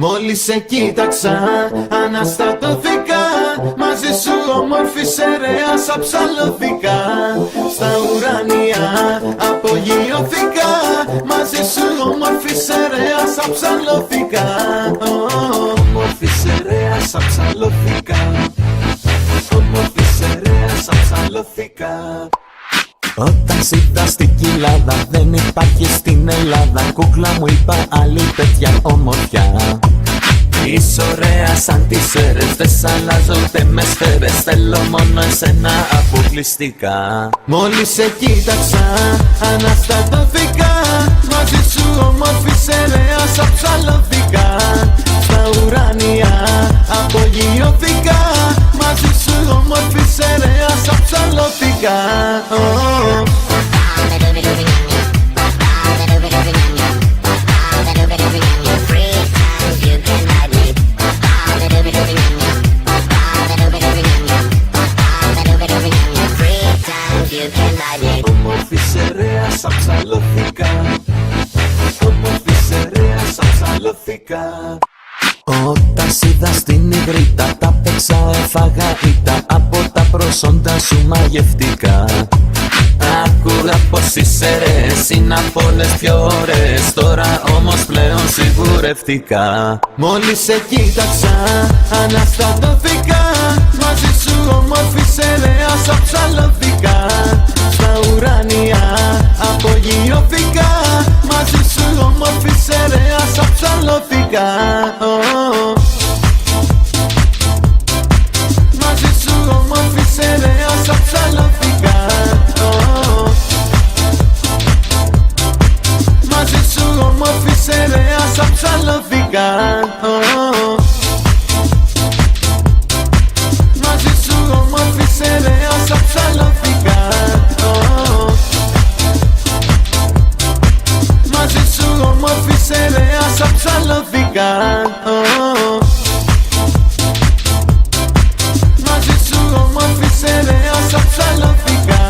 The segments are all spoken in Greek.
Μόλις σε κοίταξα, αναστατώθηκα. Μαζί σου όμορφη σερέας αψαλώθηκα. Στα ουράνια απογειώθηκα. Μαζί σου όμορφη σερέας αψαλώθηκα. Όμορφη σερέας αψαλώθηκα. Όμορφη σερέας αψαλώθηκα. Όταν σ' είδα στην κοιλάδα, δεν υπάρχει στην Ελλάδα. Κούκλα μου είπα άλλη τέτοια όμορφια. Είσαι ωραία σαν τις αίρες, δεν σ' αλλάζω ούτε με σφαίρες. Θέλω μόνο εσένα αποκλειστικά. Μόλις σε κοίταξα, αναστατώθηκα. Μαζί σου όμορφη σερέας αψαλώθηκα. Στα ουράνια απογειώθηκα. Μαζί σου όμορφη σερέας αψαλώθηκα. Όμορφη σερέας αψαλώθηκα. Όμορφη σερέας αψαλώθηκα. Όταν σ' είδα στην υγρήτα, τα παίξα, έφαγα ήττα. Από τα προσόντα σου μαγευτικά. Άκουγα πως οι σερές είναι από όλες πιο ωραίες. Τώρα όμως πλέον σιγουρευτικά. Μόλις σε κοίταξα, αναστατώθηκα. Μαζί σου όμορφη σερέας αψαλώθηκα. Στα ουράνια απογειώθηκα. Μαζί σου όμορφη σερέας αψαλώθηκα. Μαζί σου όμορφη σερέας αψαλώθηκα. Μαζί σου όμορφη σερέας αψαλώθηκα. Μαζί σου όμορφη σερέας αψαλώθηκα. Μαζί σου όμορφη σερέας αψαλώθηκα. Μαζί σου όμορφη σερέας αψαλώθηκα.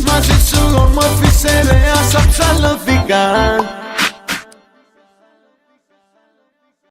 Μαζί σου όμορφη σερέας αψαλώθηκα.